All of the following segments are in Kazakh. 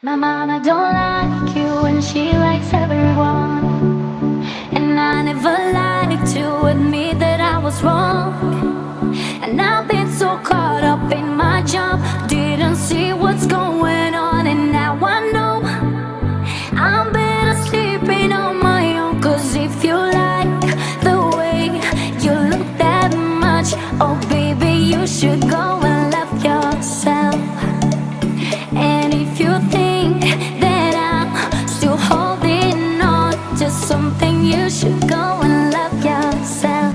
My mama don't like you and she likes everyone. And I never liked to admit that I was wrong. And I've been so caught up in my job, didn't see what's going on. And now I know I'm better sleeping on my own. Cause if you like the way you look that much, oh baby, you should go and love yourself. And if you think that I'm still holding on to something, you should go and love yourself.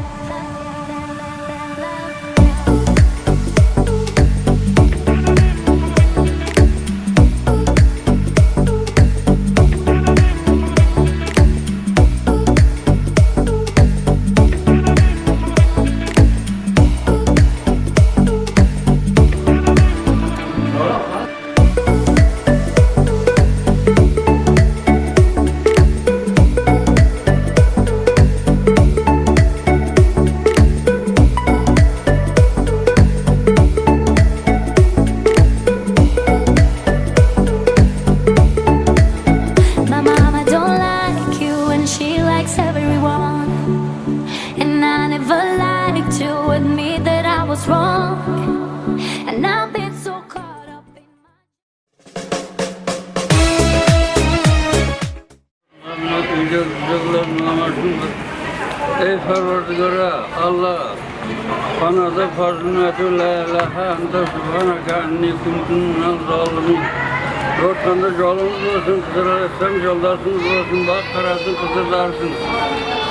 My mama don't like you and she likes everyone. And I never liked to admit that I was wrong. And I've been so caught up in my Ey Parvardigara Allah, bana da fazlını etü la ilahe ente subhaneke enni kuntu minel zalimin. Yoksa yolunuz olsun, kızılarsın, yoldarsınız olsun, bak karasın, kızılarsın.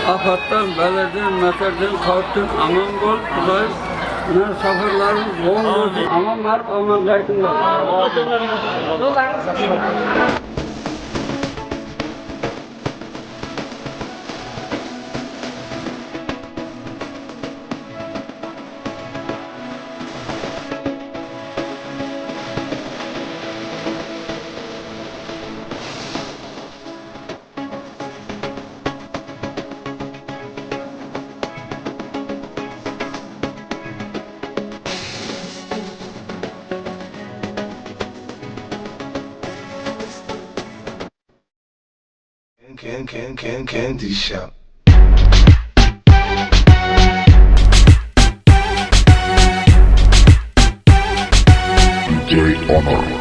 Afattan, beledin, meterden, korktun, aman bol, kudayım. Ne safırlarınız bol olsun, aman var, aman gaydın var. Candy shop. DJ Honor.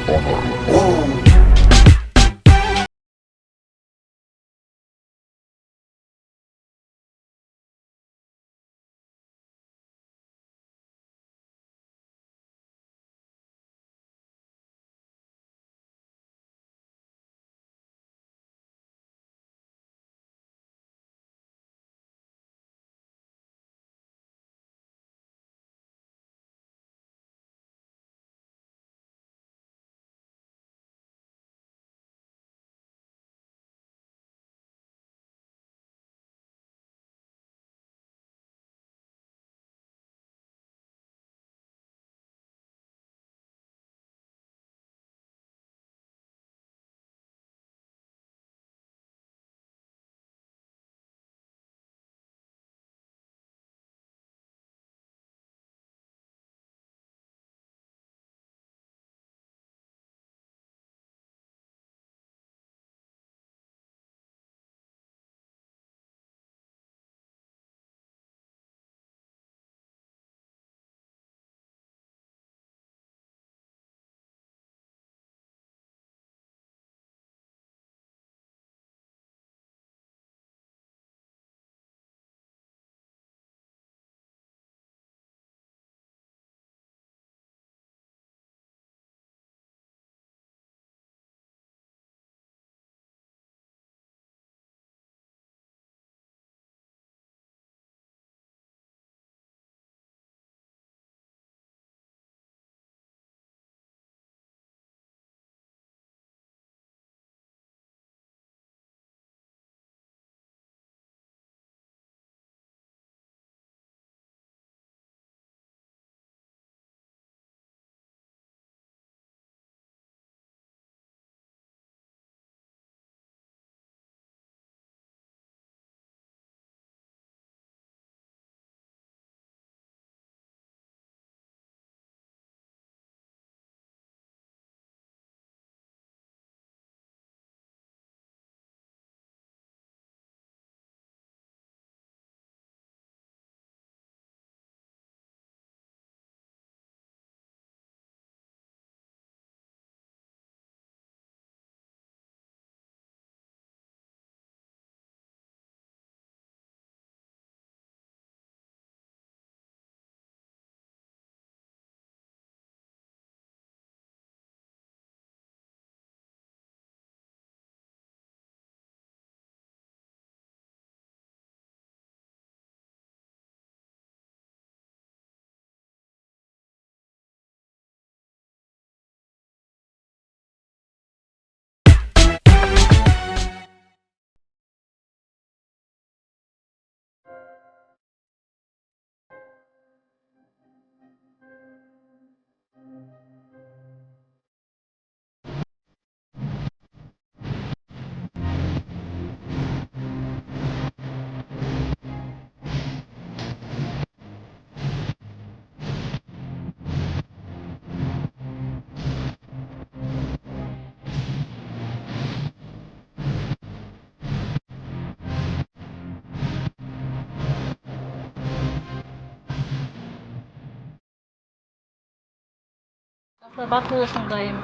Бақытты болсын Құдайым.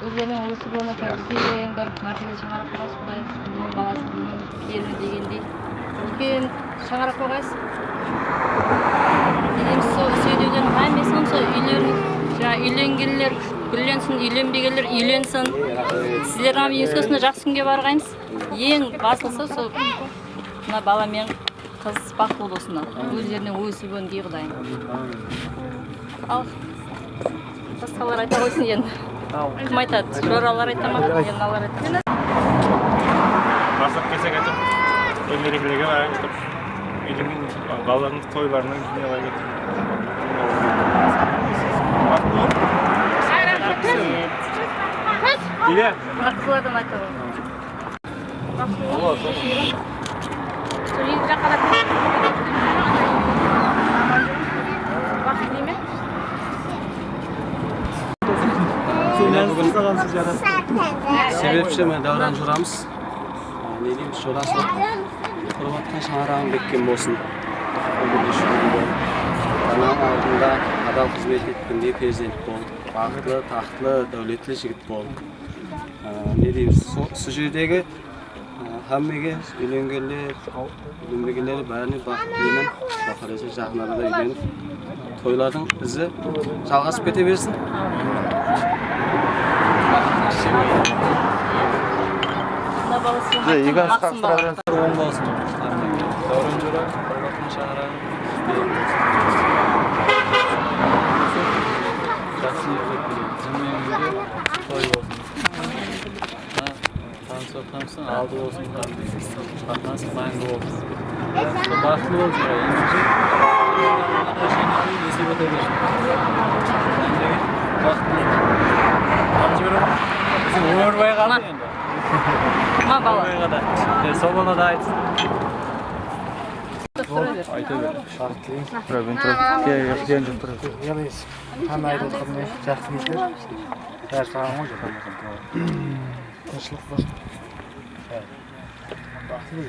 Өздерінің осы болмаса сүйгендер мәртебе шаңырақ қойғайсыз Құдайым. Бұның баласы бұның келіні дегендей үлкен шаңырақ қойғайсыз. Дегеніміз сол сөйлеуден қаймайсың сол үйленгендер гүлленсін, үйленбегендер үйленсін. Сіздер еңсесіне жақсы күнге барғайсыз. Ең басылысы сол мына бала мен қыз бақытты болсындар. Өздеріне ой сүргенін дей Құдайым. Ал басқалар айта қойсын енді. Кім айтады? Жоралар айта ма? Еналар айта ма? Бастап келсек айтып, той мерекелерге барайық деп, үйленген балалардың тойларының ішіне барайық. Келе. Қызылардан айта ғой. Себепші мен Дәуран Журамыз. Не дейміз, Жорасы құрбаттан шаңырағын беккен болсын. Анаң алдында адал қызмет еткенде перзент бол. Бақытлы, тақтылы, дәулетлі жігіт бол. Не дейміз, сол жердегі әммеге үйленгендер бәріне бақыт деймін. Бақырese жақын арада үйленіп, тойлардың ізі жалғасып кете берсін. 이건 스타트라는 оң болсын. Дәуран Жора, құрбаттан шаңырағын жақсы ниет біледі. Жынмен бірге той болсын. Танысың, алды болсын. Қатынасы мәңгі болсын. Бақытты бол Жора. Есеп өте берсін. Bizim Uğurbay'a kaldı yani. Ма бала. Uğurbay'a da. Soluna da aitsin. Ayta ver. Тұрабын келген жоқ тұрады. Елес, қандай айтып отқанын жақсы ниеттер. Бәрі саған ғой жоқ. Тыныштық болсын. Бақытты бол.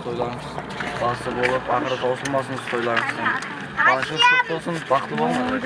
Toylarınız bası болып, ақыры таусылмасын тойларыңыз. Қуаныштың көп болсын, бақытты болыңыз.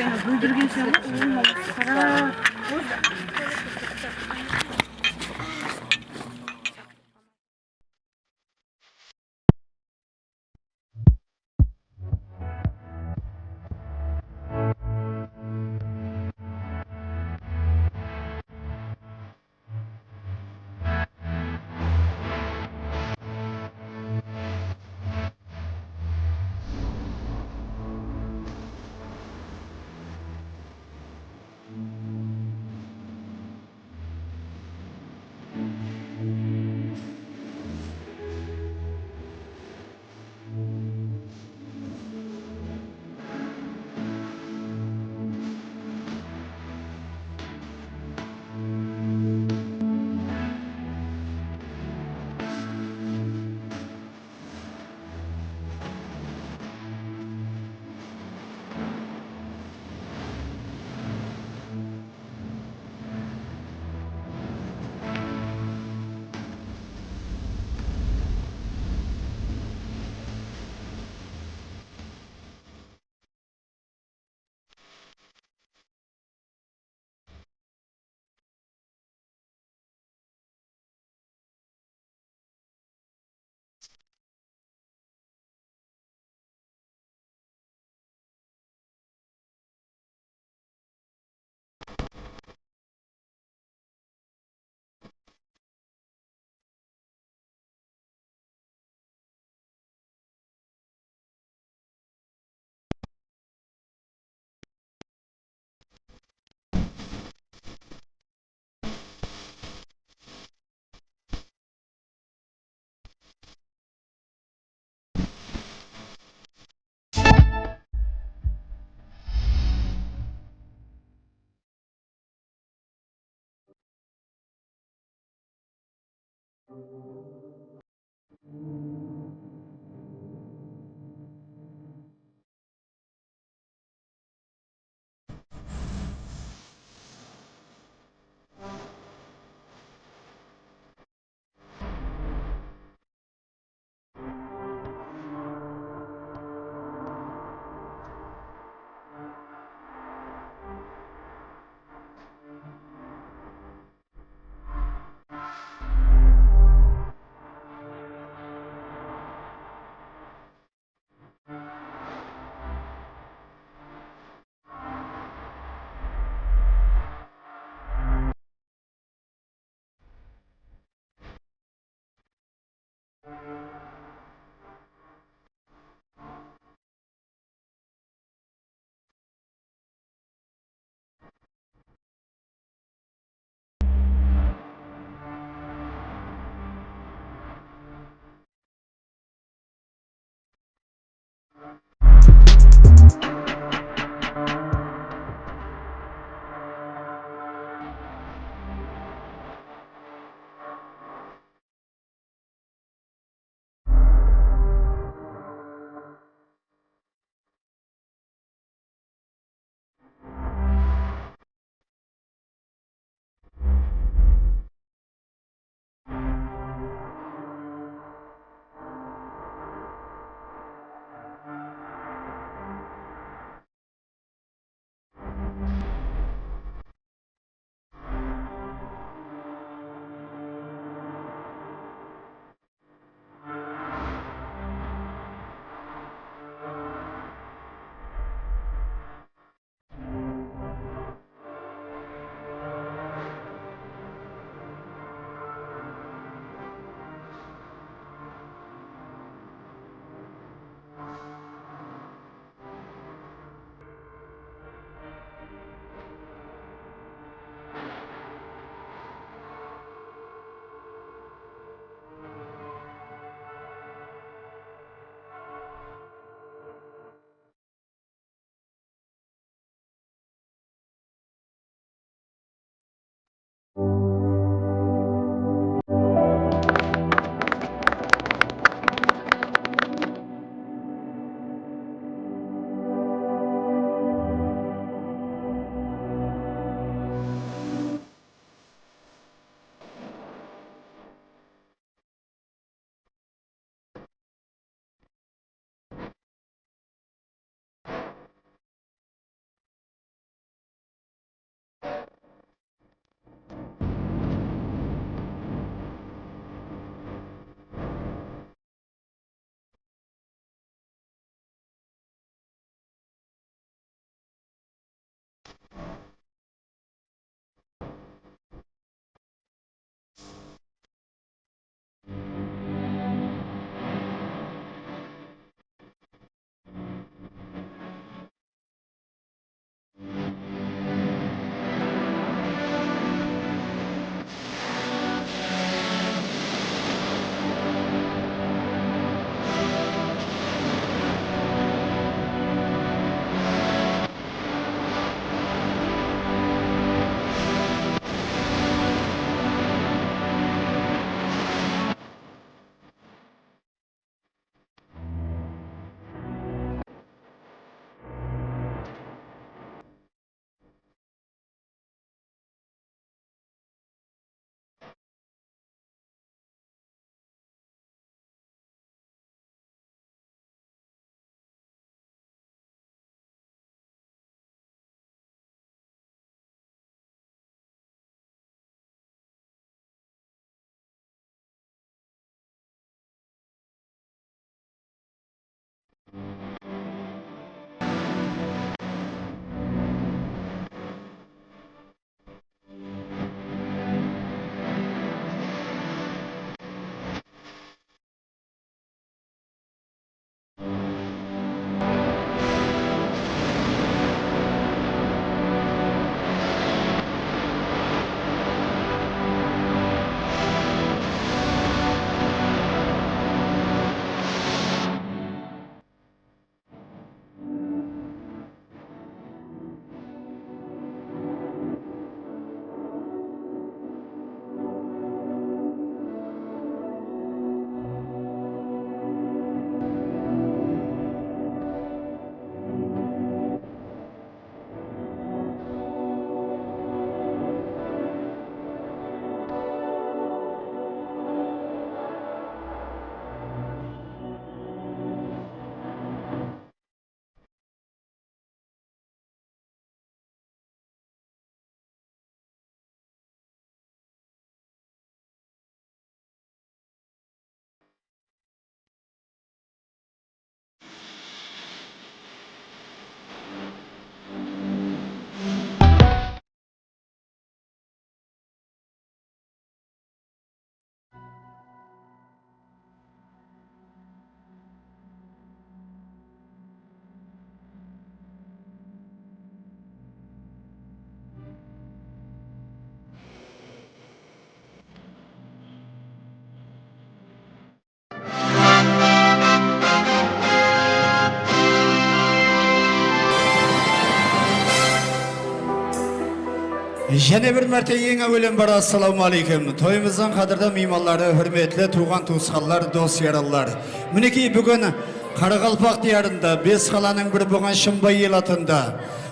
Және бір мәрте ең әуелен бар ассаламу алейкум. Тойымыздың қадірді меймандары, хөрметлі туған туысқандар, дос яралар. Мінекей бүгін Қарақалпақ диярында, бес қаланың бір болған Шымбай ел атында,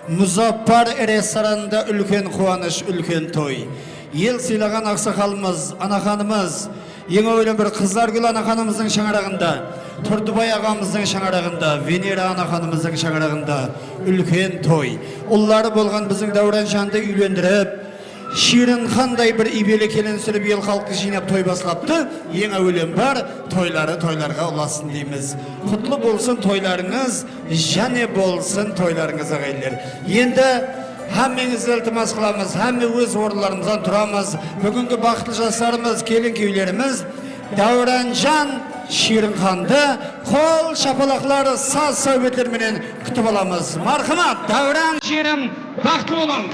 Мұзаппар ресторанында үлкен қуаныш, үлкен той. Ел сыйлаған ақсақалымыз, анаханымыз, ең әуелен бір Қызларгүл анаханымыздың шаңырағында, Тұрдыбай ағамыздың шаңырағында, Венера анаханымыздың шаңырағында үлкен той. Ұллары болған біздің Дәуранжанды үйлендіріп, Ширин қандай бір ибелі келін сүріп ел халқы жинап той баслапты. Ең әуелен бар тойлары тойларға ұласын дейміз. Құтлы болсын тойларыңыз, және болсын тойларыңыз ағайлар. Енді Həmmеңізді ілтимас қыламыз, әмме өз орындарымыздан тұрамыз. Бүгінгі бақытты жастарымыз, келін күйеулеріміз Дәуранжан Ширинханды қол шапалақлары, саз сәубетлерменен күтіп аламыз. Мархамат, Дәуран Ширин, бақытты болың.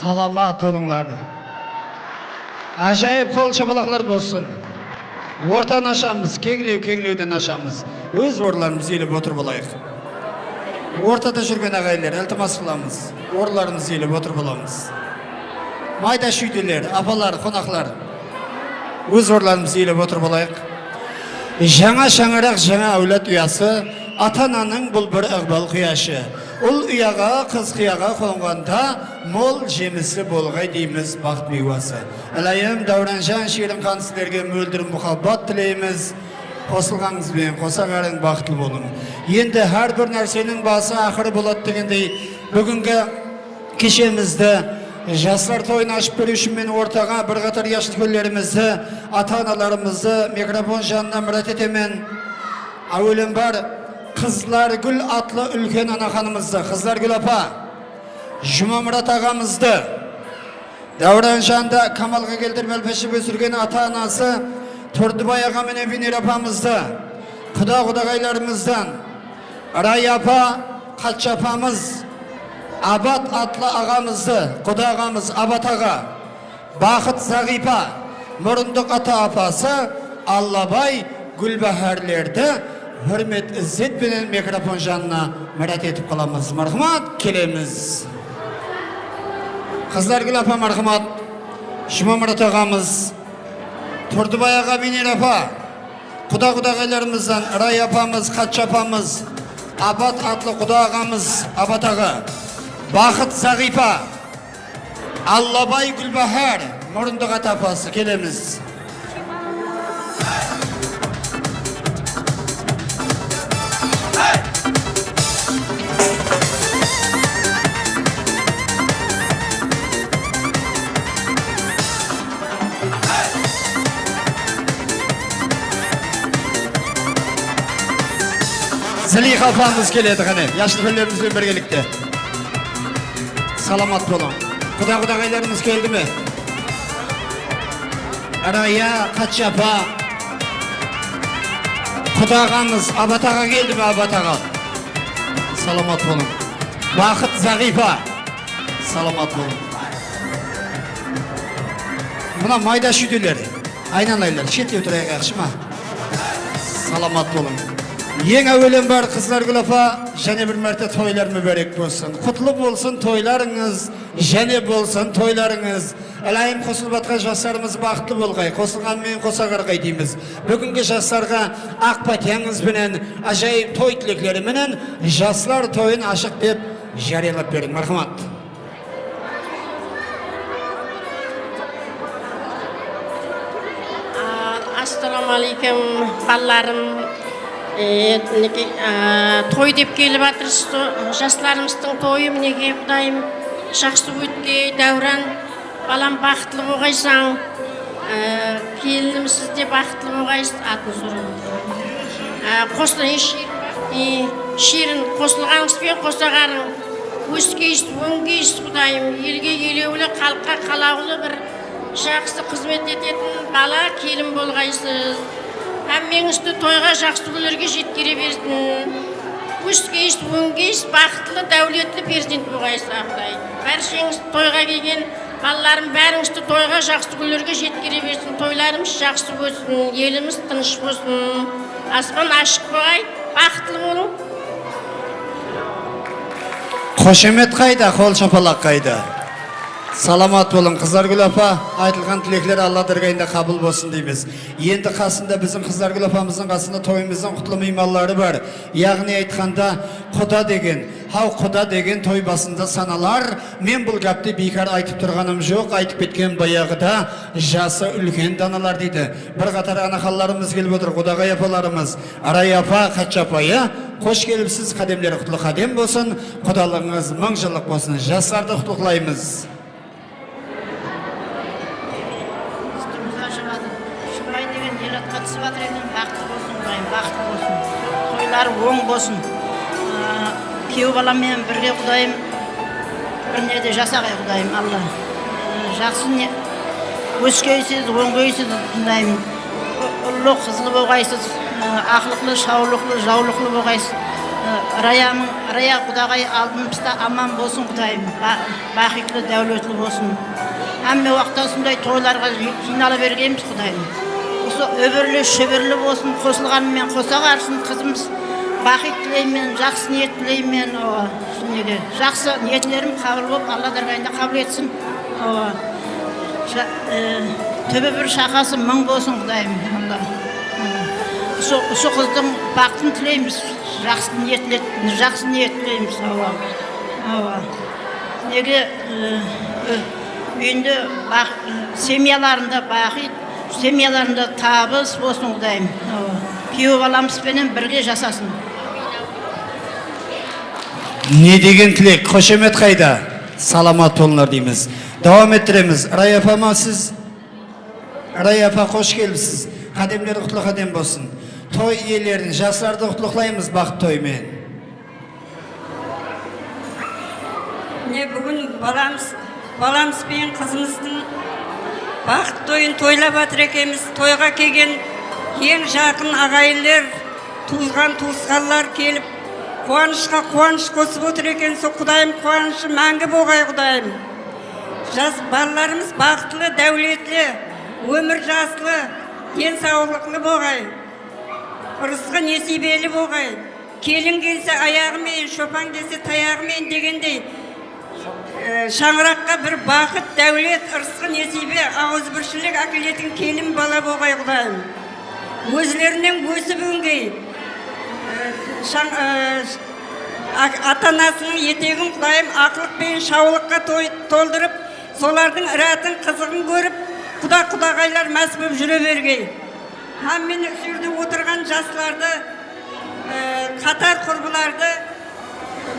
Саламат болыңлар. Ажайып қол шапалақлар болсын. Ортан ашамыз, кеңілеуден ашамыз. Өз орларымыз еліп отыр болайық. Ортада жүрген ағайлар, ілтимас қыламыз. Орларымыз еліп отыр боламыз. Майда шүйделер, апалар, қонақлар. Өз орларымыз еліп отыр болайық. Жаңа шаңырақ, жаңа әулет ұясы, ата-ананың бұл бір ықбал құяшы. Ұл ұяға, қыз қияға қонғанда, мол жемісі болғай дейміз бақыт мейуасы. Әлайым Дәуранжан Ширинхан сіздерге мөлдір мұхаббат тілейміз. Қосылғаңызбен, қосағарың бақытлы болың. Енді әр бір нәрсенің басы ақыры болады дегендей, бүгінгі кешемізді жастар тойын ашып беру үшін мен ортаға бір қатар яшыл көллерімізді, ата-аналарымызды микрофон жанына мұрат етемен. Әуелен бар Қызларгүл атлы үлкен анаханымызды, Қызларгүл апа, Жұмамұрат ағамызды, Дәуранжанда Камалға келдіріп әлпешіп өсірген ата-анасы Тұрдыбай аға мен Венера апамызды, құда-құдағайларымыздан Рай апа, Қатшы апамыз, Абат атлы ағамызды, құда ағамыз Абат аға, Бақыт Зағипа, Мұрындық ата апасы, Аллабай Гүлбәһәрлерді hürmet izzet bilen mikrofon жанына мұрат етіп қаламыз. Мархамат, келеміз. Қызларгүл апа мархамат, Жұмамұрат ағамыз, Тұрдыбай аға, Венера апа, құда-құдағайларымыздан Рай апамыз, Қатшы апамыз, Абат атлы құда ағамыз Абат аға, Бақыт Зағипа, Аллабай Гүлбәһәр, Мұрындық ата апасы, келеміз. Зілиха апамыз келеді ғане, яшыл көллерімізбен біргелікте. Саламат болың. Құда-құдағайларымыз келді ме? Araya Kaçapa. Kudağanız Abatağa geldi mi Abatağa? Salamat olun. Vakıt Zağifa. Salamat olun. Buna mayda şüdüler. Aynalaylar. Şet ötüreye yakışma. Salamat olun. Ең әуелен бар қызлар күлапа, және бір мәрте тойлар мүбәрек болсын. Құтлы болсын тойларыңыз, және болсын тойларыңыз. Әлайым қосылып атқан жастарымыз бақытты болғай, қосылғанмен қоса қарғай дейміз. Бүгінгі жастарға ақ пәтияңызбенен, ажайып той тілеклеріменен жастар тойын ашық деп жариялап бердің. Мархамат. Ассалаумағалейкум, балаларым. Той деп келіп жатырсыз, жастарымыздың тойы мінеке Құдайым жақсы өткей, дәуран, балам бақытлы болғайсың, келінімсіз де бақытлы болғайсыз, атын сұрым. Шерін қосылғаңызбен қосағарың, өскейсіз, өңгейсіз Құдайым, елге елеулі, халыққа қалаулы бір жақсы қызмет ететін бала келін болғайсыз. Әммеңізді тойға жақсы күлерге жеткере берсін. Өскейсіз, өңгейсіз, бақытлы, дәулетлі перзент болғайсыз, Құдай. Бәршеңіз тойға келген балаларым бәріңізді тойға жақсы күлерге жеткере берсін. Тойларымыз жақсы болсын, еліміз тыныш болсын. Аспан ашық болғай, бақытлы болың. Қошемет қайда, қол шапалақ қайда. Саламат болың, Қыздаргүл апа, айтылған тілеклер Алла дәргайында қабыл болсын дейміз. Енді қасында біздің Қыздаргүл апамыздың қасында тойымыздың құтлы мейманлары бар. Яғни айтқанда құда деген, құда деген той басында саналар. Мен бұл гәпті бейкар айтып тұрғаным жоқ, айтып кеткен баяғыда жасы үлкен даналар дейді. Бір қатар анақаларымыз келіп отыр, құдағай апаларымыз, Арай апа, Қача апайы. Қош келіпсіз, қадемлері құтлы қадем болсын, құдалығыңыз мың жылық болсын. Жастарды құттықтаймыз. Тойлар оң болсын. Күйеу баламмен бірге Құдайым біріне де жасағай Құдайым Алла. Жақсы не өскейсіз, оңғойсыз Құдайым. Ұлы қызлы болғайсыз, ақылықлы, шаулықлы, жаулықлы болғайсыз. Рая Құдағай алдымызда аман болсын Құдайым. Бақитлы, дәулетлі болсын. Әмме уақытта сондай тойларға жинала бергенбіз Құдайым. Осы өбірлі, шөбірлі болсын, қосылғанымен қоса қарсын, қызымыз бақыт тілеймен, жақсы ниет тілеймен, жақсы ниетлерім қабыл болып, Алла дәргайында қабыл етсін. Төбі бір шақасы мың болсын Құдайым. Осы қыздың бақытын тілейміз, жақсы ниет тілейміз. Неге үйінде семьяларында бақыт, семьяларында табыс болсын Құдайым. Күйеу баламызбенен бірге жасасын. Не деген тілек, қошемет қайда? Саламат болыңдар дейміз. Давам еттіреміз. Рая апама сіз, Рая апа қош келіпсіз. Қадемлер құтлы қадем болсын. Той иелерін, жастарды құтлықлаймыз бақыт тоймен. Не бүгін баламыз бен қызымыздың бақыт тойын тойлап жатыр екенбіз. Тойға келген ең жақын ағайындар, туысқандар келіп, қуанышқа қуаныш қосып отыр екен. Сол Құдайым қуанышы мәңгі болғай Құдайым. Жас балаларымыз бақытлы, дәулетлі, өмір жаслы, денсаулықлы болғай. Ырысқы несібелі болғай. Келін келсе аяғымен, шопан келсе таяғымен дегендей шаңыраққа бір бақыт, дәулет, ырысқы несібе, ауызбіршілік әкелетін келін бала болғай Құдайым. Өзлерінен өсіп өңгей, ата-анасының етегін Құдайым ақылықпен шаулыққа толдырып, солардың іратын қызығын көріп, құдағайлар мәс болып жүре бергей. Мен үсірді отырған жастарды, қатар құрбыларды,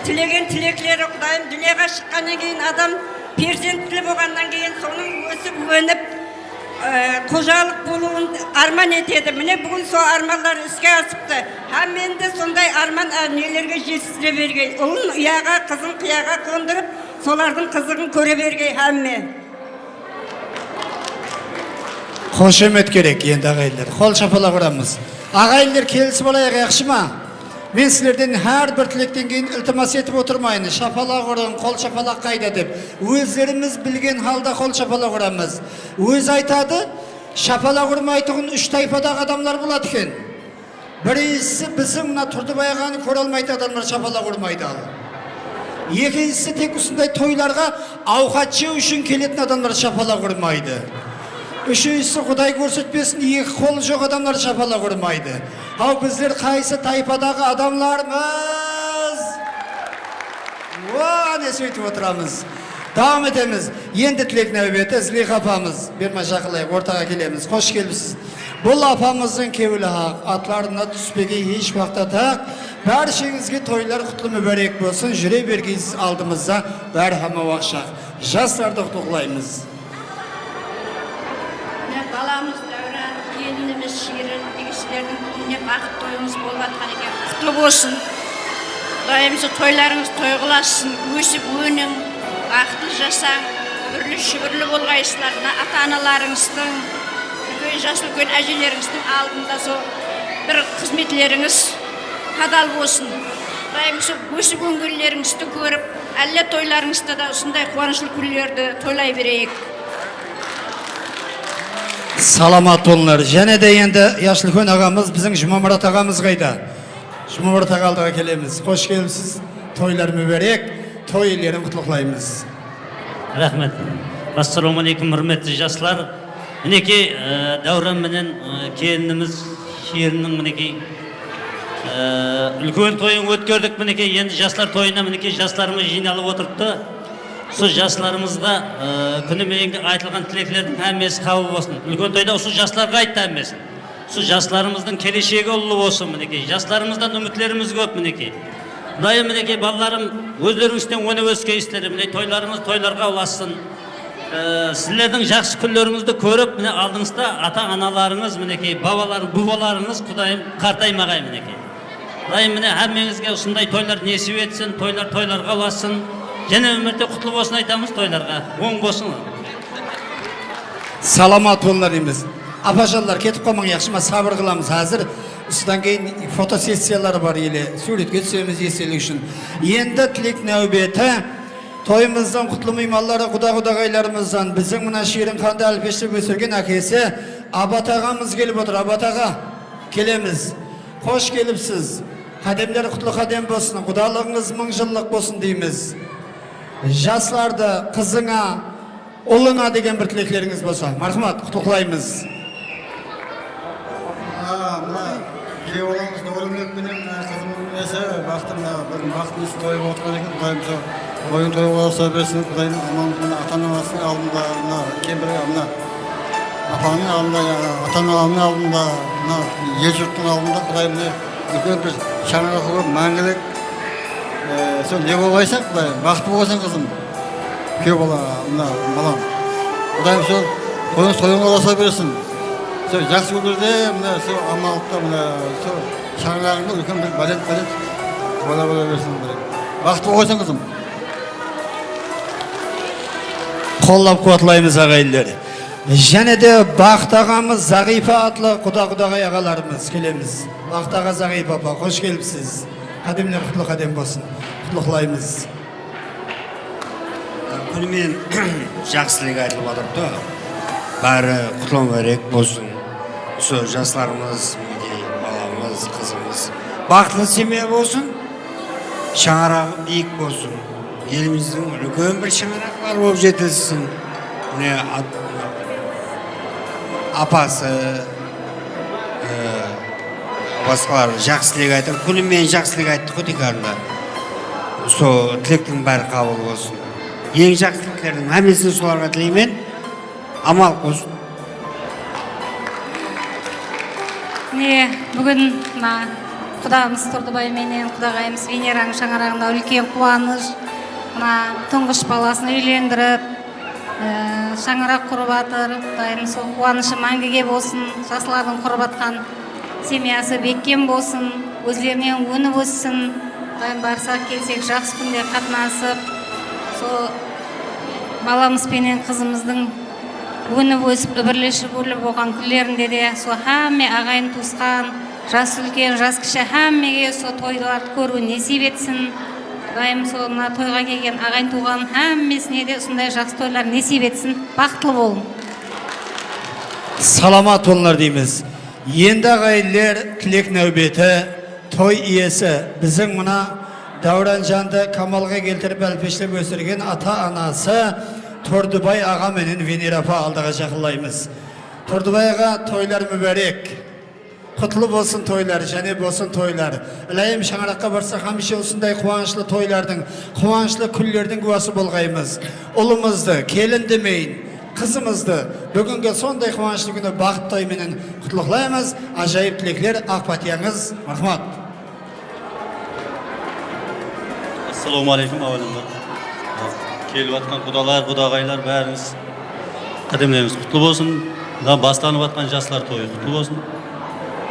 тілеген тілеклері Құдайым дүниеға шыққаннан кейін адам перзенттілі болғаннан кейін соның өсіп өніп қожалық болуын арман етеді. Міне бүгін сол армандар іске асыпты. Мен де сондай арман нелерге жетістіре бергей. Ұлын ұяға, қызын қияға қондырып, солардың қызығын көре бергей. Қошемет керек енді ағайындар. Қол шапалақ ұрамыз. Ағайындар келісіп алайық, яқшы ма? Мен сілерден әр бір тілектен кейін ілтимас етіп отырмайын. Шапалақ ұрын, қол шапалақ қайда деп. Өздеріміз білген халда қол шапалақ ұрамыз. Өз айтады, шапалақ ұрмайтығын 3 тайпадағы адамлар болады екен. Біріншісі біздің мына Тұрдыбай ағаны көре алмайды адамдар шапалақ ұрмайды ал. Екіншісі тек осындай тойларға ауқат жеу үшін келетін адамдар шапалақ ұрмайды. Үшіншісі Құдай көрсетпесін, екі қолы жоқ адамдар шапалақ ұрмайды. Ал біздер қайсы тайпадағы адамлармыз? Не сөйтіп отырамыз. Давам етеміз. Енді тілек нәубеті Зілиха апамыз. Берма шақылайық, ортаға келеміз. Қош келіпсіз. Бұл апамыздың кеуілі ақ, атларына түспеге еш уақытта тақ. Бәршеңізге тойлар құтлы мүбәрек болсын, жүре бергейсіз алдымызда бәрі хама уақшақ. Жастарды құттықтаймыз. Баламыз Дәурен, келініміз Шерін, егісілердің күніне бақыт тойыңыз болып атқан екен. Құтлы болсын. Құдайымызы тойларыңыз тойғыласын, өсіп өнің, бақытлы жасаң, үбірлі шүбірлі болғайсыларына ата-аналарыңыздың, үлкен жас үлкен әжелеріңіздің алдында сол бір қызметлеріңіз қадал болсын. Құдайымызы өсіп өңгелеріңізді көріп, әлі тойларыңызда да осындай қуанышлы күндерді тойлай берейік. Саламат болыңдар. Және де енді Яшылкөн ағамыз, біздің Жұмамұрат ағамыз қайда? Жұмамұрат аға алдыға келеміз. Қош келіпсіз. Тойлар мүбәрек, той иелерін құттықтаймыз. Рахмет. Ассалаумағалейкум, құрметті жастар. Мінекей Дәурен менен келініміз Шеріннің мінекей үлкен тойын өткердік. Мінекей енді жастар тойына мінекей жастарымыз жиналып отырыпты. Сол жастарымызға күніменен айтылған тілеклердің әмесі қабыл болсын. Үлкен тойда осы жастарға айтты әмесі. Сол жастарымыздың келешегі ұлы болсын мінекей. Жастарымыздан үмітлеріміз көп мінекей. Құдайым мінекей балаларым өздеріңізден оны өскейсіздер. Міне тойларыңыз тойларға ұласын. Сіздердің жақсы күндеріңізді көріп, міне алдыңызда ата-аналарыңыз мінекей, бабаларыңыз Құдайым қартаймағай мінекей. Құдайым міне әмеңізге осындай тойлар несіп етсін, тойларға ұласын. Және өмірде құтлы болсын айтамыз тойларға. Оң болсын. Саламат болыңдар дейміз. Апажандар кетіп қалмаң, яқшы ма, сабыр қыламыз. Қазір осыдан кейін фотосессиялар бар еле. Суретке түсеміз естелік үшін. Енді тілек нәубеті тойымыздан құтлы мейманлары құда-құдағайларымыздан біздің мына Шерін қанды әлпештеп өсірген әкесі Абат ағамыз келіп отыр. Абат аға, келеміз. Қош келіпсіз. Қадемдер құтлы қадем болсын, құдалығыңыз мың жыллық болсын дейміз. Жастарды қызыңа, ұлыңа деген бір тілеклеріңіз болса, мархамат, құттықтаймыз. Мына күйеуіңізді өлімдікпенен қызымның есі бақтымда бір бақтың есі тойып отырған екен. Құдайым тойын тойға оса берсін, Құдайым ата-анасының алдында, кембірге апаның алдында, ата-ананың алдында, ел жұрттың алдында Құдайым үлкен бір шаңырақ қойып мәңгілік сол не болғайсақ, Құдайым, бақытты болғайсың қызым, күйеу балам. Құдайым сол тойыңа оса берсін. Сол жақсы күндерде сол амалықта сол шаңырағыңда үлкен бір бәлет бола берсін. Бақытты болғайсың қызым. Қоллап қуатлаймыз ағайындар. Және де Бақыт ағамыз Зағипа атлы құда-құдағай ағаларымыз келеміз. Бақыт аға Зағипа апа, қош келіпсіз. Қадемнер құтлы қадем болсын. Құттықтаймыз. Күнімен жақсылық айтылып отырды. Бәрі құтлы мүбәрек болсын. Сол жастарымыз, баламыз, қызымыз бақытлы семья болсын. Шаңырағы биік болсын. Еліміздің үлкен бір шаңырақтар болып жетілсін. Апасы, басқалар жақсылық айтыр. Күнімен жақсылық айтты құдикарында. Сол тілектің бәрі қабыл болсын. Ең жақсылықлардың әмесін соларға тілеймен. Амал болсын. Бүгін құдамыз Тұрдыбай менен құдағайымыз Венераның шаңырағында үлкен қуаныш. Тұңғыш баласын үйлендіріп, шаңырақ құрып атыр. Құдайым сол қуанышы мәңгіге болсын. Жасылардың құрып атқан семьясы беккен болсын. Өзлерінен өніп өссін. Құдайым барсақ келсек жақсы күнде қатынасып, сол баламыз пенен қызымыздың өніп өсіп бірлесіп өрліп болған күндерінде де сол хамме ағайын туысқан, жас үлкен, жас кіші хаммеге сол тойларды көру несіп етсін. Құдайым сол мына тойға келген ағайын туған хаммесіне де сондай жақсы тойлар несіп етсін. Бақытлы болың. Саламат болыңдар дейміз. Енді ағайындар тілек нәубеті, той иесі біздің мына Дауранжанды Камалға келтіріп әлпештеп өсірген ата-анасы Тордыбай аға менен Венера апа алдыға жақылаймыз. Тордыбай аға, тойлар мүбәрек. Құтлы болсын тойлар, және болсын тойлар. Ілайым шаңыраққа барса қамшы осындай қуанышлы тойлардың, қуанышлы күндердің куәсі болғаймыз. Ұлымызды, келін демейін, қызымызды бүгінгі сондай қуанышлы күні бақыт тойменен құтлықлаймыз. Ажайып тілеклер, Ақпатияңыз, рахмат. Ассаламу алейкум ауылымдар. Келіп атқан құдалар, құдағайлар бәріңіз қадемлеріңіз құтлы болсын. Бастанып атқан жастар тойы құтлы болсын.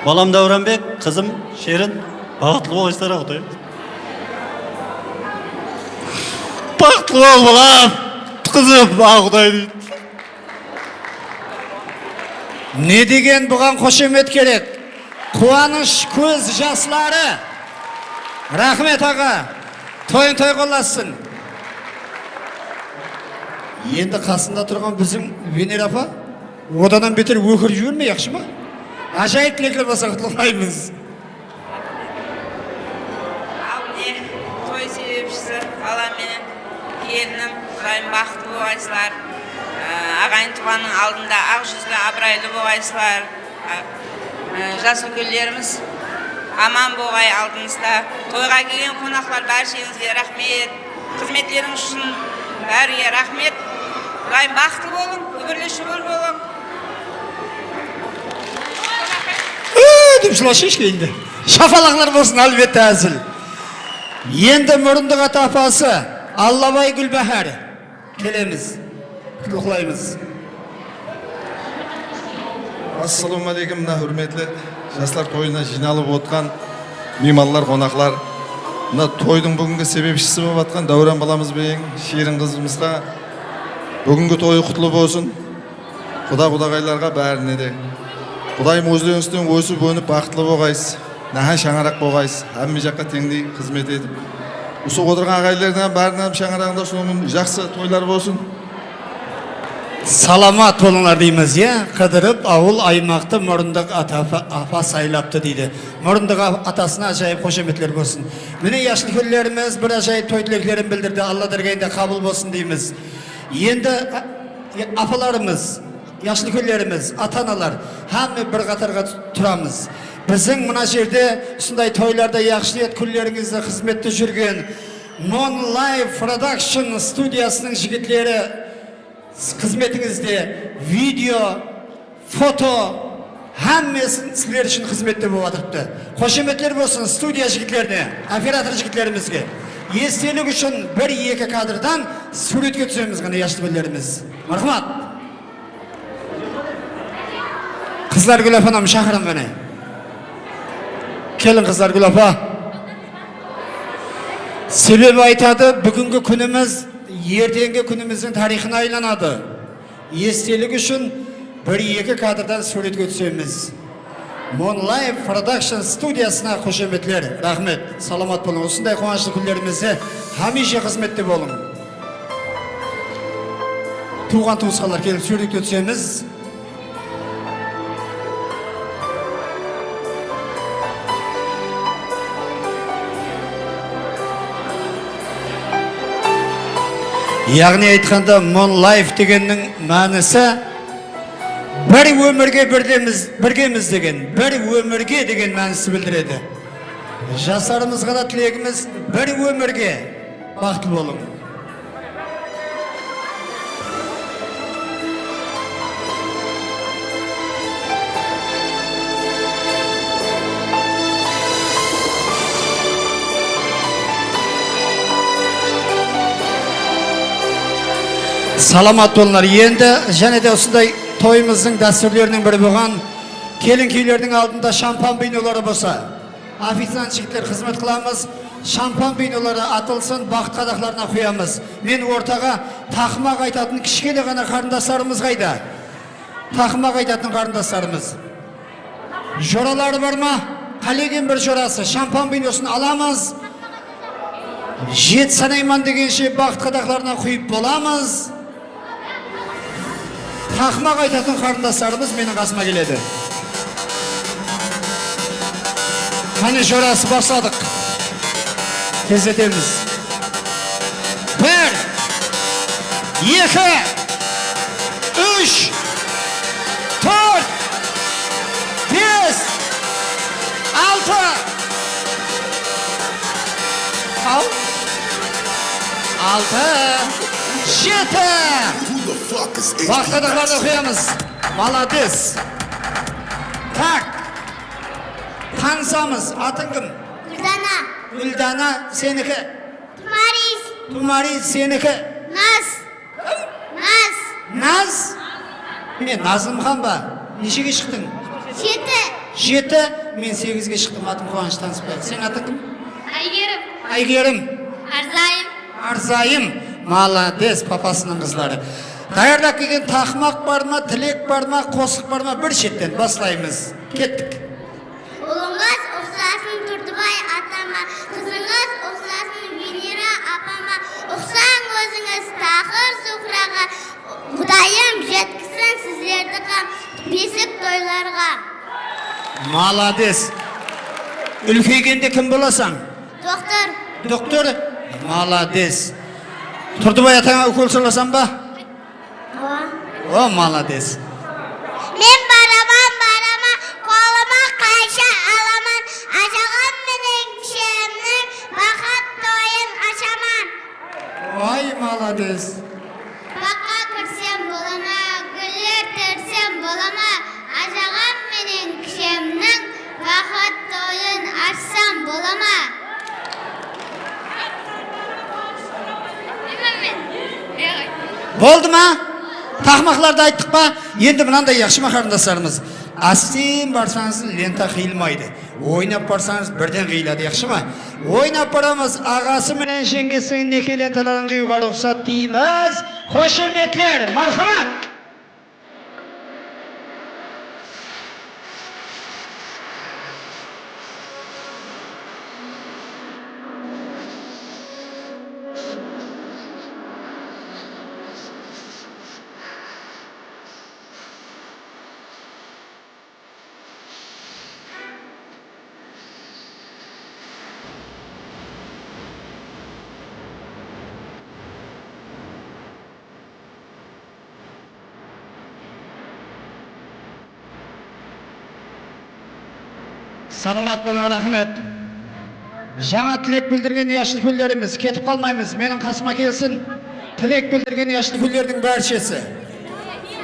Балам Дауранбек, қызым Шерін бақытлы болыңыздар Құдай. Бақытлы бол балам, қызым Құдай дейді. Не деген бұған қошемет керек? Қуаныш көз жаслары. Рахмет аға. Тойын той қоласын. Енді қасында тұрған біздің Венера апа, оданан бетер өкір жүрме, яқшы ма? Ажайып тілеклер болса құтлықлаймыз. Ал не, той себепшісі балам менен келінім, Құдайым бақытты болғайсылар. Ағайын туғанның алдында ақ жүзді абырайлы болғайсылар. Жас үлкендеріміз аман болғай алдыңызда. Тойға келген қонақтар бәршеңізге рахмет. Қызметтеріңіз үшін бәрге рахмет. Құдайым бақытты болың, өмірлі шүбір болың. Деп жылашыш кейінді. Шафалақлар болсын, әлбетті әзіл. Енді мұрындық атапасы Аллабай Гүлбәхәр. Келеміз, құтлықлаймыз. Ассаламу алейкум, мына хүрметлі жастар тойына жиналып отқан меймандар, қонақлар. Мына тойдың бүгінгі себепшісі болып атқан Дәуран баламыз бен Шерін қызымызға бүгінгі тойы құтлы болсын. Құдағайларға бәріне де. Құдайым өздеріңізден өсіп өніп бақытлы болғайсыз. Нәһән шаңарақ болғайсыз. Әмме жаққа теңдей қызмет етіп. Осы отырған ағайлардан бәрінен шаңарағында соның жақсы тойлар болсын. Саламат болыңдар дейміз, қыдырып ауыл аймақты мұрындық апа сайлапты дейді. Мұрындық атасына ажайып қошеметлер болсын. Міне яшыл көллеріміз бір ажайып той тілеклерін білдірді. Алла дәргейінде қабыл болсын дейміз. Енді апаларымыз, яшыл көллеріміз, ата-аналар hamma bir қатарға тұрамыз. Біздің мына жерде сондай тойларда яқшылет күндеріңізде қызметте жүрген Mon Life Production студиясының жігітлері қызметіңізде видео, фото, hammasini sizler үшін қызметте болып жатырыпты. Қошеметтер болсын студия жігітлеріне, оператор жігітлерімізге. Естелік үшін 1-2 кадрдан суретке түсеміз ғана яшылбелеріміз. Мархамат. Қызлар Гүл апанам шақырым ғана. Келін қызлар Гүл апа. Себебі айтады, бүгінгі күніміз ертеңгі күніміздің тарихына айланады. Естелік үшін 1-2 кадрдан суретке түсеміз. Mon Life Production студиясына қошеметлер. Рахмет, саламат болың. Осындай қуанышты күндерімізде хамише қызметте болың. Туған туысқалар келіп суретке түсеміз. Яғни айтқанда Mon Life дегеннің мәнісі бір өмірге біргеміз деген, бір өмірге деген мәнісі білдіреді. Жастарымызға да тілегіміз бір өмірге бақытты болың. Саламат болыңдар. Енді және де осындай тойымыздың дәстүрлерінің бірі болған келін күйлердің алдында шампан бейнелері болса, официант жігіттер қызмет қыламыз. Шампан бейнелері атылсын, бақыт қадақларына құямыз. Мен ортаға тақымақ айтатын кішкене ғана қарындастарымыз қайда? тақымақ айтатын қарындастарымыз. Жоралары бар ма? Қалеген бір жорасы, шампан виносын аламыз. Жет санайман дегенше бақыт қадақларына құйып боламыз. Тақымақ айтатын қарындастарымыз менің қасыма келеді. Қане жорасы бастадық. Тездетеміз. 1, 2, 3, 4, 5, 6. Al. 6, 7. Vaqtadalarni qo'yamiz. Молодец. Так. Tanısamiz, ating kim? Guldana. Guldana seniki. Tumariz. Tumariz seniki. Naz. Naz. Naz? Men Nazimxon ba. Nechega chiqding? 7. 7. Men 8ga chiqdim. Atim Quvonch Tansibay. Sen ating kim? Aygerim. Aygerim. Arzayim. Arzayim. Молодец, papasının qizlari. Tayyorlab kelgan taqmoq bormi, tilek bormi, qo'shiq bormi? Bir chetdan boshlaymiz. Ketdik. Oğlunuz uxsasin Turdubay atama, kızınız uxsasin Venera apama, uxsan özünüz Tahir Zuhraga, Xudayım жеткізсін sizlerді қам бесік тойларға. Молодец. Үлкейгенде кім боласың? Доктор. Доктор? Молодец. Turdubai atana ukol salasan ba? O, молодец. Men barama, koluma qayşa alaman, aşağım menen kişemnin bakat toyun açaman. Vay, молодец. Bakka kirsem bolama, güller tersem bolama, aşağım menen kişemnin bakat toyun açsam bolama. Болды ма? Тақмақларды айттық па? Енді мынандай яқшы ма қарындастарымыз? Астен барсаңыз лента қиылмайды. Ойнап барсаңыз бірден қиылады, яқшы ма? Ойнап барамыз, ағасы менен жеңгесінің неке ленталарын қиюға рұқсат дейміз. Қошеметлер, мархамат! Саламат болыңдар, рахмет. Жаңа тілек білдірген яшыл гүлдеріміз кетіп қалмаймыз. Менің қасыма келсін. Тілек білдірген яшыл гүлдердің бәршесі.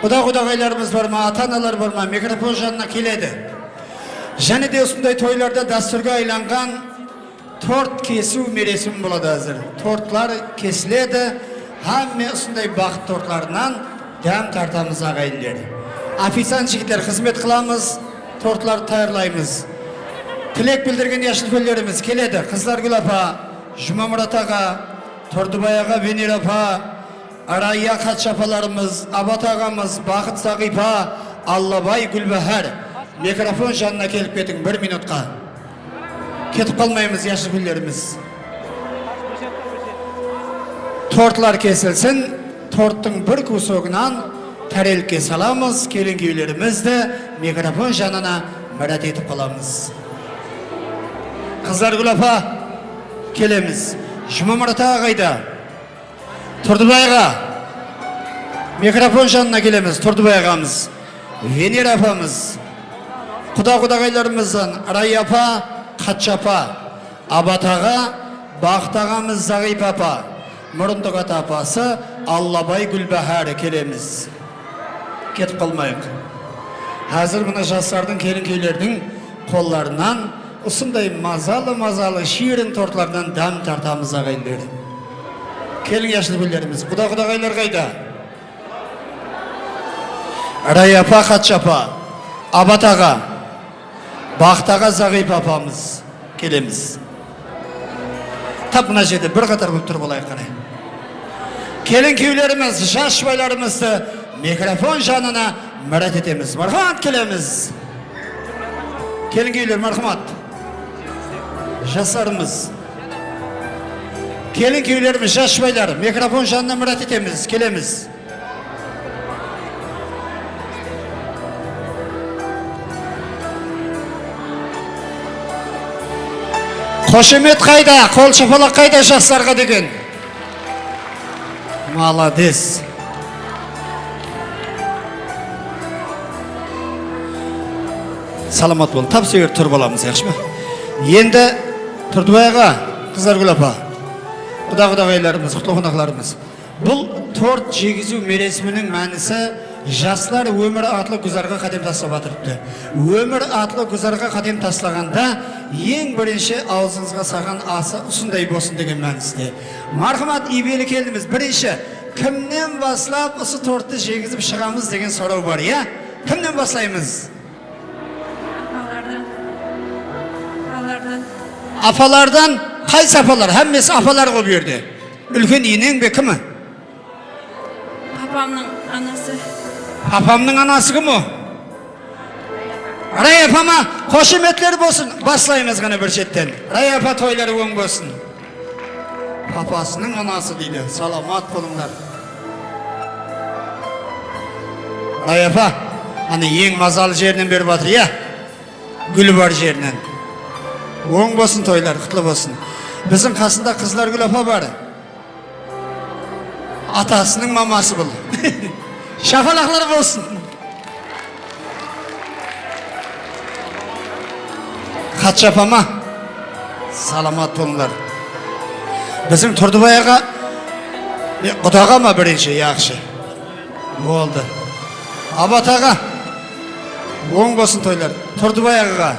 Құда-құдағайларымыз бар ма, ата-аналар бар ма, микрофон жанына келеді. Және де осындай тойларда дәстүрге айланған торт кесу мересім болады әзір. Тортлар кесіледі. Хамме осындай бақыт тортларынан дәм тартамыз ағайындар. Официант жігіттер қызмет қыламыз, тортларды таярлаймыз. Тілек білдірген яшыл гүлдеріміз келеді. Қызлар Гүл апа, Жұмамұрат аға, Тұрдыбай аға, Венер апа, Арайя Қатшы апаларымыз, Абат ағамыз, Бақыт Сағипа, Аллабай Гүлбәһәр. Микрофон жанына келіп кетің 1 минутқа. Кетіп қалмаймыз яшыл гүлдеріміз. Тортлар кесілсін, торттың бір кусогынан тәрелке саламыз, келін күйелерімізді микрофон жанына мұрат етіп қаламыз. Қызлар Гүл апа, келеміз. Жұмамұрат ағайда, Тұрдыбайға, микрофон жанына келеміз. Тұрдыбай ағамыз, Венер апамыз, құда-құдағайларымыздан Арай апа, Қатшы апа, Абат аға, Бақыт ағамыз Зағип апа, Мұрындық ата апасы, Аллабай Гүлбәһәрі келеміз. Кетіп қалмайық. Әзір мұна жастардың келін көйлердің қолларынан осындай мазалы шиірін тортлардан дәм тартамыз ағайындар. Келін яшыл гүлдеріміз. Құда-құдағайлар қайда? Арай апа, Қатшы апа, Абат аға, Бақыт аға, Зағип апамыз келеміз. Тап мына жерде бір қатар көп тұр болайық қане. Келін күйелеріміз, жас жұбайларымызды микрофон жанына Mürət etemiz. Marhamat kelemiz. Kelin geyler marhamat. Жасарымыз. Kelin köylerimiz, жас baylar. Mikrofon жанына mürət etemiz. Kelemiz. Қошемет қайда? Қол шапалақ қайда жастарға деген? Молодец. Саламат бол. Тап сүйер тұр боламыз, яқшы ма? Енді Тұрдыбайға, Қызаргүл апа, құда-құдағайларымыз, құтлы қонақтарымыз. Бұл торт жегізу мересімінің мәнісі жастар өмір атлы гүзарға қадем тастап атырыпты. Өмір атлы гүзарға қадем тастағанда ең бірінші аузыңызға саған асы ұсындай болсын деген мәнісінде. Мархамат ибелі келдіміз. Бірінші, кімнен баслап осы тортты жегізіп шығамыз деген сұрау бар, я? Кімнен баслаймыз? Апалардан. Қайсы апалар? Әммесі апалар қол берді. Үлкен енең бе кімі? Папамның анасы. Апамның анасы кім о? Рай апама қошеметлер болсын. Баслаймыз ғана бір шеттен. Рай апа тойлары оң болсын. Папасының анасы дейді. Саламат болыңдар. Рай апа, аны ең мазалы жерінен беріп атыр, я? Гүлі бар жерінен. Оң болсын тойлар, құтлы болсын. Біздің қасында Қызларгүл апа бар. Атасының мамасы бұл. Шапалақлар болсын. Хатшы апама, саламат болыңдар. Біздің Тұрдыбайға, құдаға ма бірінші, яқшы. Болды. Абатаға, оң болсын тойлар. Тұрдыбайға.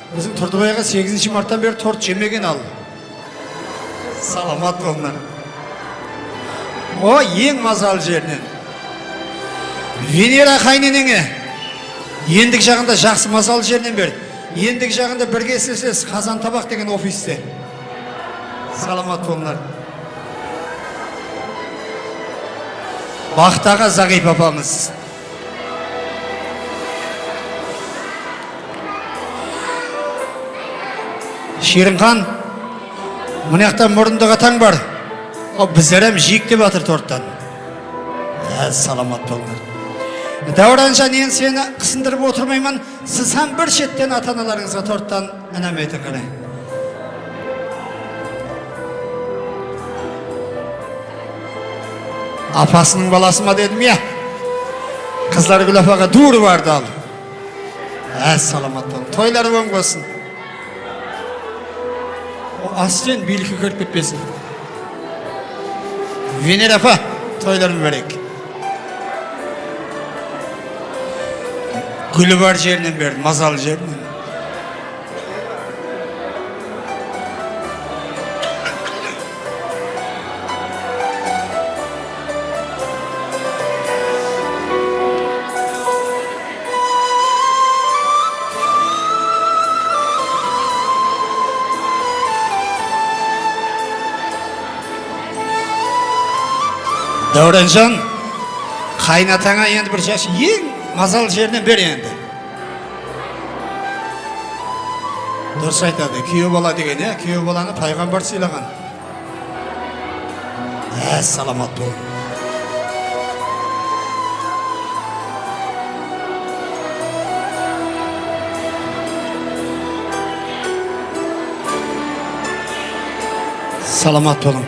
Bizim Тұрдыбайға 8 марттан бері торт жемеген ал. Саламат болыңдар. О, ең мазалы жерінен. Венера қайненеңе. Ендік жағында жақсы мазалы жерінен бер. Ендік жағында бірге істесіз Қазан табақ деген офисте. Саламат болыңдар. Бақтаға Зағип апамыз. Шерінхан, мұнаяқтан мұрындыға таң бар. Біздер әм жиік деп атыр торттан. Саламат болыңдар. Дәуранжан, ең сені қысындырып отырмайман, сіз һәм бір шеттен ата-аналарыңызға торттан әнәметін қарай. Апасының баласы ма дедім, я? Қызларгүл апаға дуыр барды ал. Саламат болың. Тойлары оң болсын. Астен билікке көріп кетпесін. Венер апа, тойларын берек. Гүлі бар жерінен берді, мазалы жерінен. Дәуранжан, қайнатаңа енді бір жас ең мазалы жерінен бер енді. Дұрыс айтады, күйеу бала деген, күйеу баланы пайғамбар сыйлаған. Саламат бол. Саламат болың.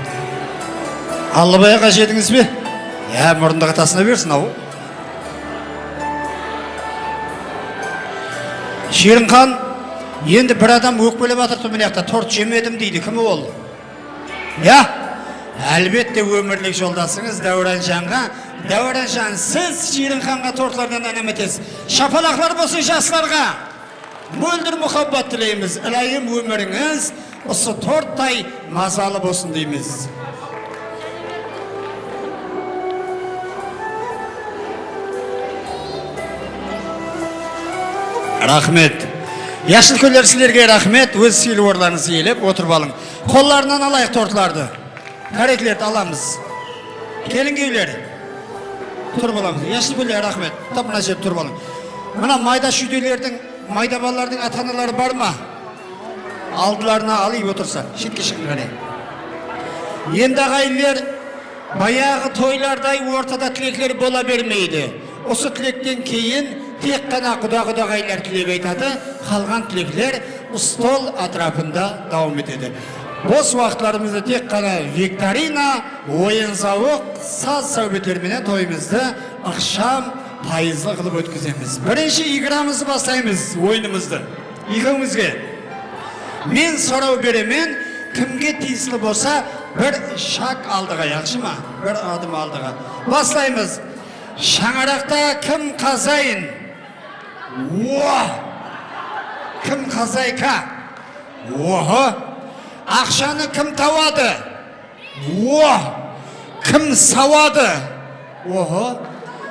Аллыбайға жедіңіз бе? Мұрындығы тасына берсін, ау. Шерінхан, енді бір адам өкпелеп атырды мынаяқта, торт жемедім дейді. Кімі ол? Әлбетте өмірлік жолдасыңыз Дәуранжанға. Дәуранжан, сіз Шерінханға тортлардан әнеметесіз. Шапалақлар болсын жастарға. Мөлдір мұхаббат тілейміз. Ілайым өміріңіз осы торттай мазалы болсын дейміз. Рахмет. Яшыл көлер сілерге рахмет. Өз сыйлы орларыңызды елеп отырып алың. Қолларынан алайық тортларды. Қарекілерді аламыз. Келін keylер. Тұрып аламыз. Яшылбөле рахмет. Тап мына жерде тұрып алың. Мына майда шүйделердің, майда балалардың ата-аналары бар ма? Алдыларына алып отырса, шетке шығып қане. Енді ағайындар баяғы тойлардай ортада тілеклер бола бермейді. Осы тілектен кейін тек қана құда-құдағайлар тілек айтады, қалған тілеклер стол атрапында давам етеді. Бос уақытларымызды тек қана викторина, ойын-сауық, саз сәубетлерменен тойымызды ықшам пайызлы қылып өткіземіз. Бірінші играмызды бастаймыз, ойынымызды. Екеумізге. Мен сұрау беремен, кімге тиісілі болса, бір шаг алдыға, яқшы ма? Бір адым алдыға. Бастаймыз. Шаңырақта кім қазайын? Кім қазайка? Ақшаны кім тауады? Кім сауады?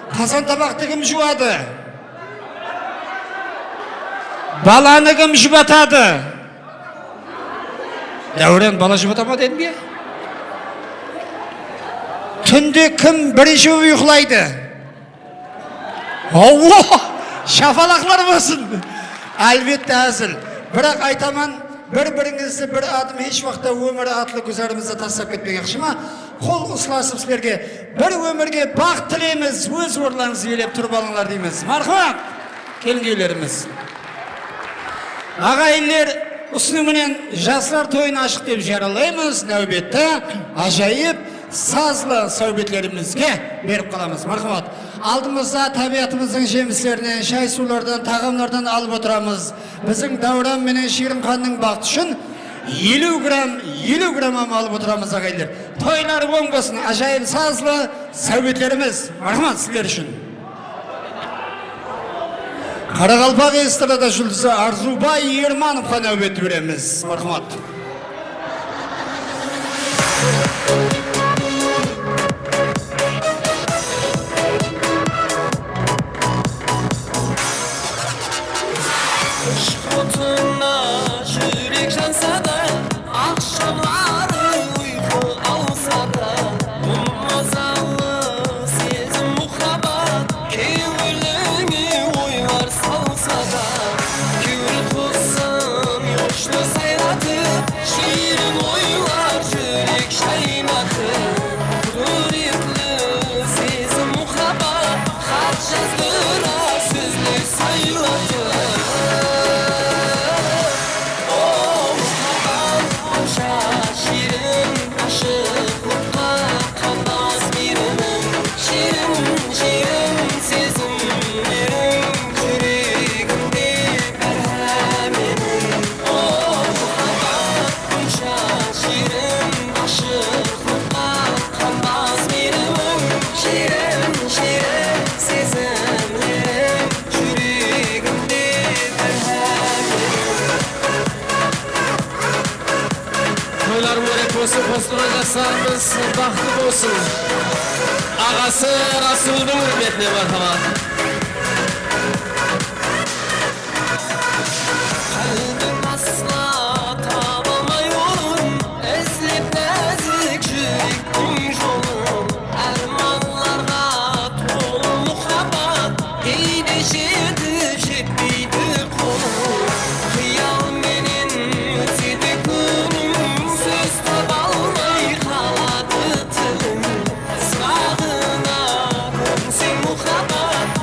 Қазан табақты кім жуады? Баланы кім жұбатады? Дәурен бала жұбатама дедім бе? Түнде кім бірінші ұйықлайды? Шафалақлар болсын. Әлбетте әзіл. Бірақ айтаман, бір-біріңізді бір адым еш уақытта өмірі атлы көзәрімізді тастап кетпеген қышыма. Қол ұсыласып сілерге бір өмірге бақ тілейміз, өз орларыңызды елеп тұрып алыңлар дейміз. Мархабат, келінгейлеріміз. Ағайынлер ұсынымынан жаслар тойын ашық деп жаралаймыз. Нәубетті ажайып сазлы сәубетлерімізге беріп қаламыз. Мархабат, алдымызда табиғатымыздың жемістерінен, шай сулардан, тағамдардан алып отырамыз. Біздің Дауран менен Шерін ханның бақыты үшін 50 грамм алып отырамыз ағайындар. Тойлар оң болсын, ажайып сазлы сәубетлеріміз. Мархабат, сіздер үшін. Қарақалпақ эстрада жұлдызы Арзубай Ермановқа нәубет береміз. Мархабат. Jastlarımız bahtlı olsun. Ağası Rasul'un hürmetine merhamet. Kalbim asla tabamayın, ezlip nazik yürek yolun. Ermanlarga tolu muhabbat, eğleşirdi şebbiydi kolum. Kıyal menin ötedi günüm, söz tabalmay kaladı tülüm. Sağına dönsün muhabbat,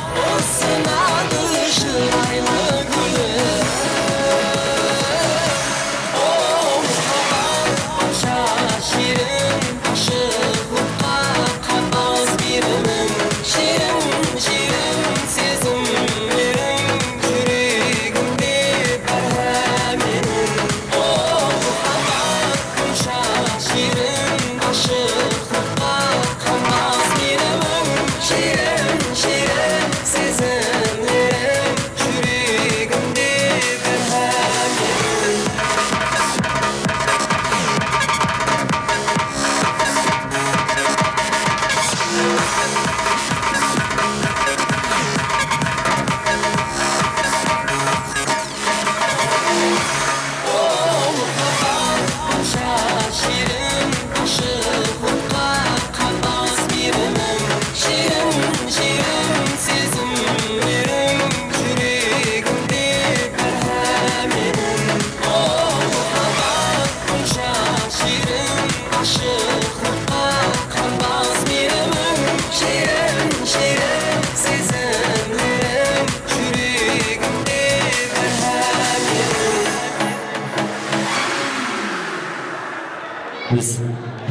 Biz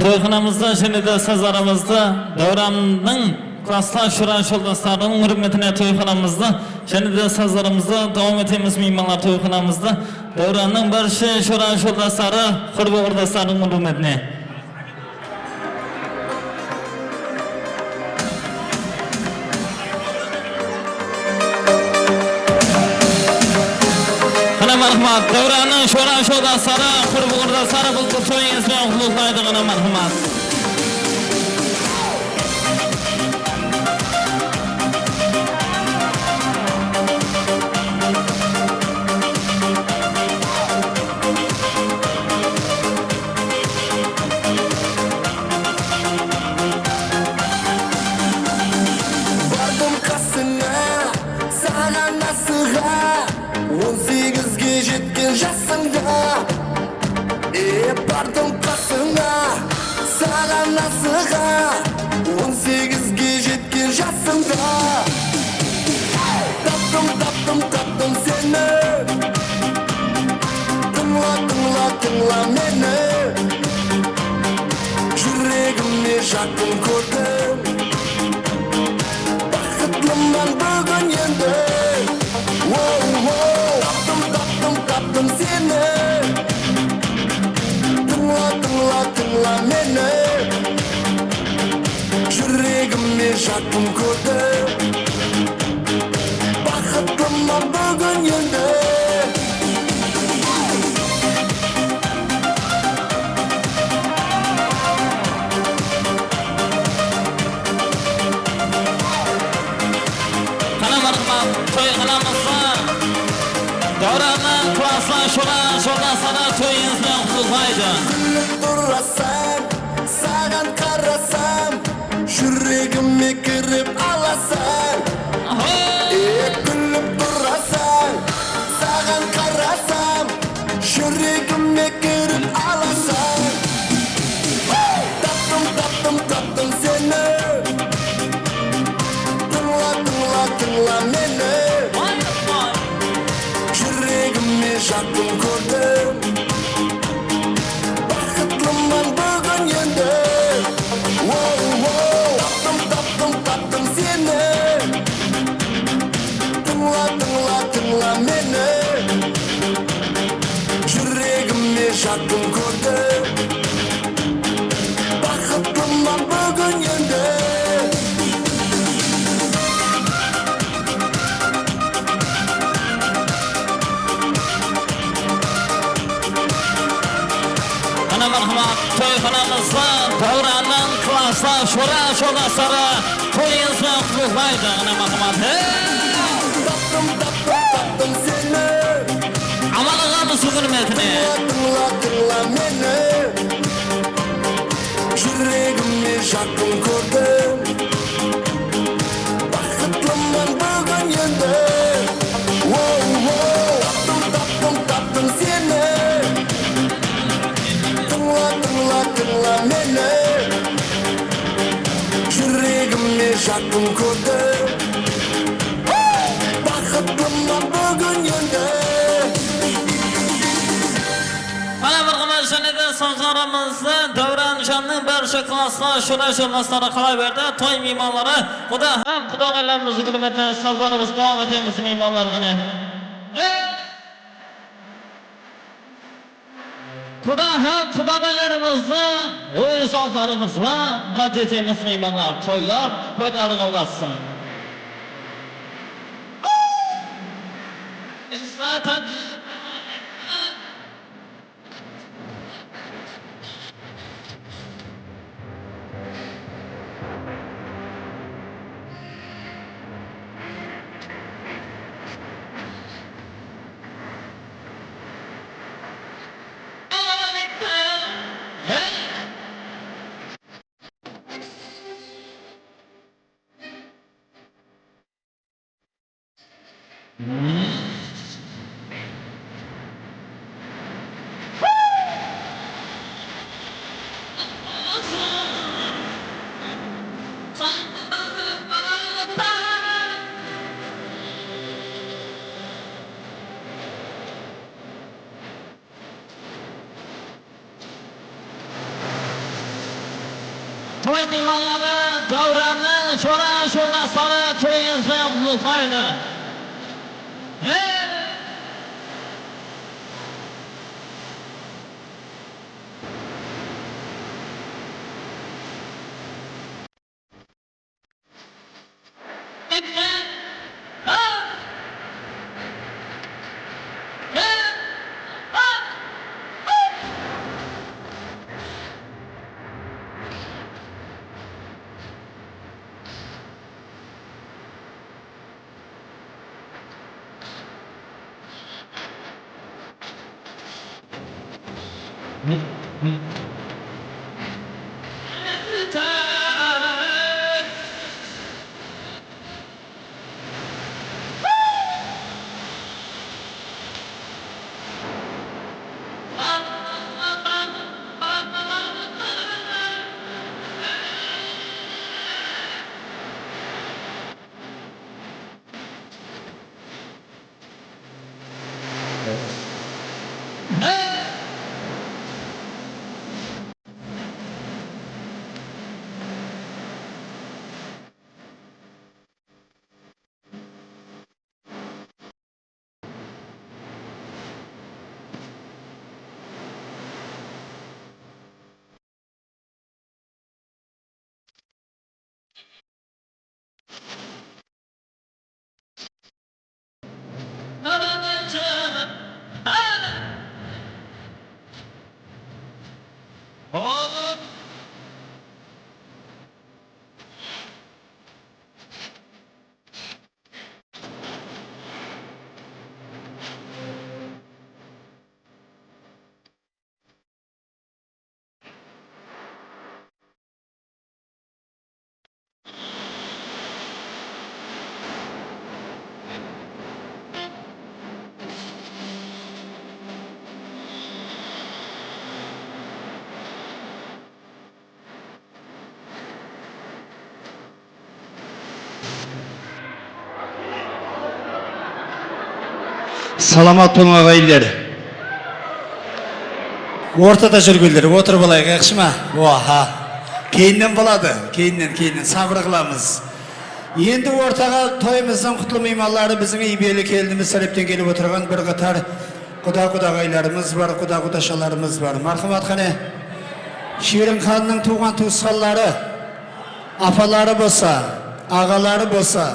to'yxonamizda shunday sazarimizda davronning klasslar şura yoldaşlarının hürmetine to'yxonamizda shunday sazarimizda davom etamiz mehmonlar to'yxonamizda davronning barcha şura yoldaşlari qurbi o'rdaşlarning hürmetine. Marhamat, davranın şura yoldaşlari qurbi o'rdaşlari bu to'yingiz bilan qutlug'laydigan marhamat. Vardım kasına, sana nasıha 18'ge жеткен жасыңда бардым қасыңа саған насыға 18'ge жеткен жасыңда таптым сені тыңла мені жүрегіме жақын көрдім бақытлымын бүгін енді таптым сені тыңла мені жүрегіме жақын көрдім бақыттымын бүгін енді davranın klaslar şura yoldaşlari to'yingiz bilan qutlug'laydi. Күліп тұрасам, саған қарасам, жүрегіме кіріп аласың. Күліп тұрасам, саған қарасам, жүрегіме кіріп аласың. Таптым сені, тыңла мені. Жүрегіме жақын көрдім бақытлымын бүгін енді таптым сені тыңла мені жүрегіме жақын көрдім бақытлымын бүгін енді marhamat to'yxonamizda davronning klasslar shura yoldaşlari to'yingiz bilan qutlug'laydi. Marhamat. Taптым seni amalag'amiz hurmatine tыңla meni жүрегіме жақын көрдім бақытлымын бүгін енді таптым seni тыңла мені жүрегіме жақын көрдім бақыттымын бүгін енді mana bir qimashlanida sonsoramizda davronjonning barcha klasslar shura yoldaşlari qolaverdi to'y mehmonlari xudo ham xudolarimizni hurmatini sazonimiz davom etamiz mehmonlarga Xudo ham xudolarimizni o'y sozlarimizga qadetimiz mehmonlar to'ylar foydali bo'lsin. Isfatan Hey! toy mehmonlari davranning sho'ra sho'rlastlari to'yingizga qutlug' olsin. Salamat olun ağaylar. Ortada жүргендер, отырып алайық, yaxşı mı? Oha. Кейіннен болады, кейіннен сабыр қыламыз. Енді ортаға тойымыздың құтлы мейманлары біздің ибелі келдіміз сәлептен келіп отырған бір қатар құда-құдағайларымыз бар, құда-құдашаларымыз бар. Мархамат қане, Шерін ханның туған туысқанлары, апалары болса, ағалары болса,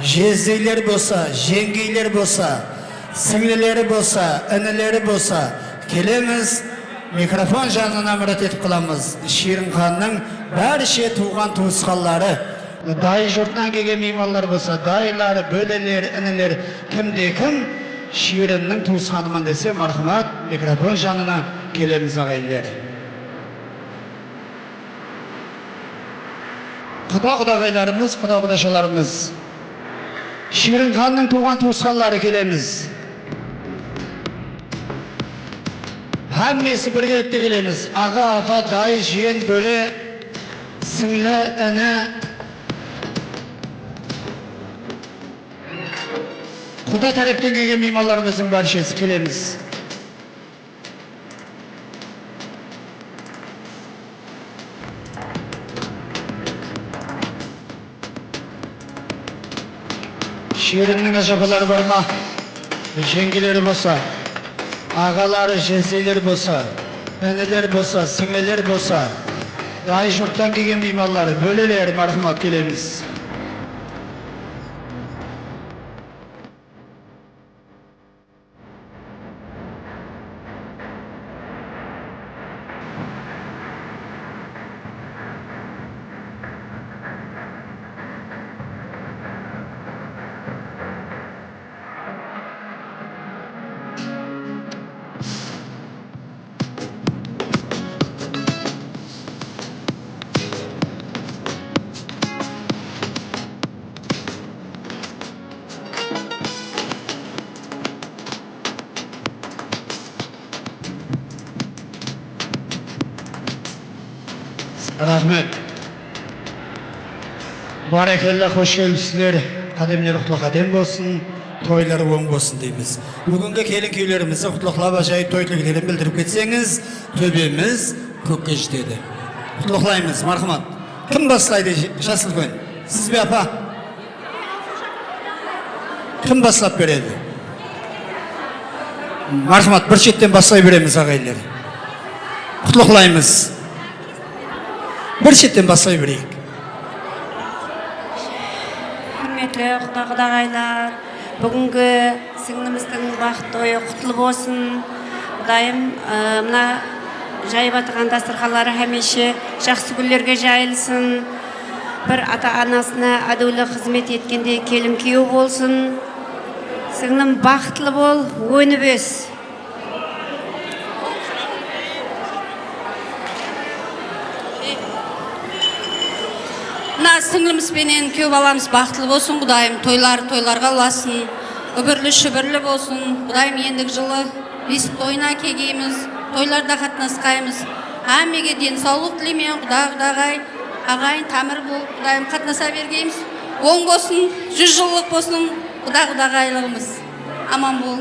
жездейлер болса, жеңгейлер болса, сіңлілері болса, інілері болса, келеміз, микрофон жанына мұрат етіп қыламыз. Шерін ханның бәріше туған туысқанлары, дай жұртынан келген мейманлар болса, дайлары, бөлелер, інілер, кімде-кім Шеріннің туысқанымын десе, мархамат, микрофон жанына келеміз ағайлар. Құда-құдағайларымыз, құда-құдашаларымыз, Шерін ханның туған туысқанлары келеміз. Әммесі біргелікте келеміз. Аға, апа, дай, жиен, бөле, сіңлі, іні. Құда тәрептен келген мейманларымыздың баршасы келеміз. Şiirinin aşapaları var mı? Jengilleri bolsa, ağaları, jezeyleri bolsa, eneler bolsa, singleler bolsa, dahi şurttan gelgen meymanları, böyleler marhamat kelemiz. Rahmet. Barakallah, hoş geldinizler. Kademler kutlu kadem olsun, toyları oң olsun deymiz. Bugünkü kelin köylerimizi kutluqlap aşayıp toy tileklerini bildirip ketseniz, töbemiz kökke жетеді. Құттықтаймыз, мархамат. Кім бастайды жас үлкен? Сіз бе апа? Кім бастап береді? Мархамат, бір шеттен бастай береміз ағайлар. Құттықтаймыз. Бір шеттен бастай берейік. Құрметті құдағайлар, бүгінгі сіңліміздің бақыт тойы құтты болсын. Құдайым мына жайып атырған дастарханлары хәмеше жақсы күндерге жайылсын. Бір ата-анасына әдеулі қызмет еткенде келін күйеу болсын. Сіңлім бақытлы бол, өніп өс. Мына сіңлімізбенен күйеу баламыз бақытлы болсын, Құдайым тойларға ұласын, үбірлі-шүбірлі болсын. Құдайым ендігі жылы бесік тойына кегейміз, тойларда қатынасқаймыз. Әмеге денсаулық тілеймен, құдағай, ағайын тамыр бол, Құдайым қатынаса бергейміз. Оң болсын, 100 жыллық болсын, құдағайлығымыз. Аман бол.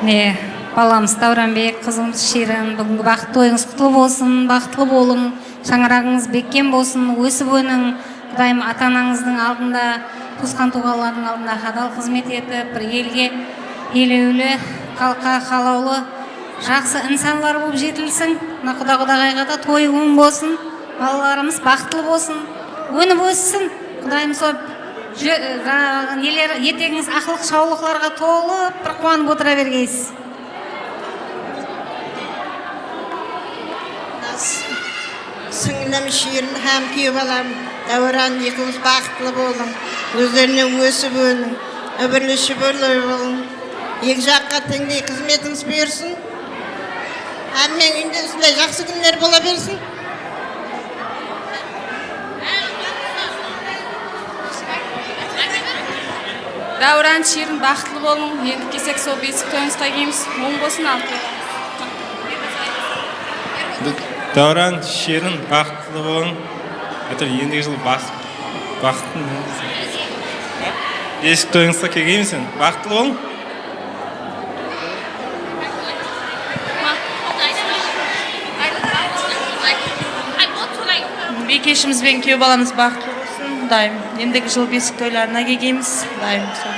Не, баламыз Дауранбек, қызымыз Шерін, бүгінгі бақытты тойыңыз құтты болсын, бақытлы болың, шаңырағыңыз бекем болсын, өсіп өның. Құдайым ата-анаңыздың алдында, туысқан тұлғалардың алдында адал қызмет етіп, бір елге елеулі, халыққа қалаулы, жақсы инсанлар болып жетілсін. Мына құдағайға да той оң болсын, балаларымыз бақытлы болсын, өніп өссін. Құдайым сол ертеңіңіз ақылық шаулықларға толып, бір қуанып отыра бергейсіз. Сіңлім Шерін һәм күйеу балам Дәуран екеуміз бақытлы болдың. Өздерінен өсіп өның, үбірлі-шүбірлі болың. Екі жаққа теңдей қызметіңіз берсін. Әммен үйінде осындай жақсы күндер бола берсін. Дәуран Шерін бақытлы болың, енді кесек сол бесік тойыңызға келеміз, оң болсын алты. Дәуран Шерін бақытлы болың. Ендігі жылы бақыттың бесік тойыңызға келгеймісің. Бақытлы болың. Бекешімізбен күйеу баламыз бақытлы болсын. Құдайым, ендігі жыл бесік тойларына келгейміз. Құдайым, сол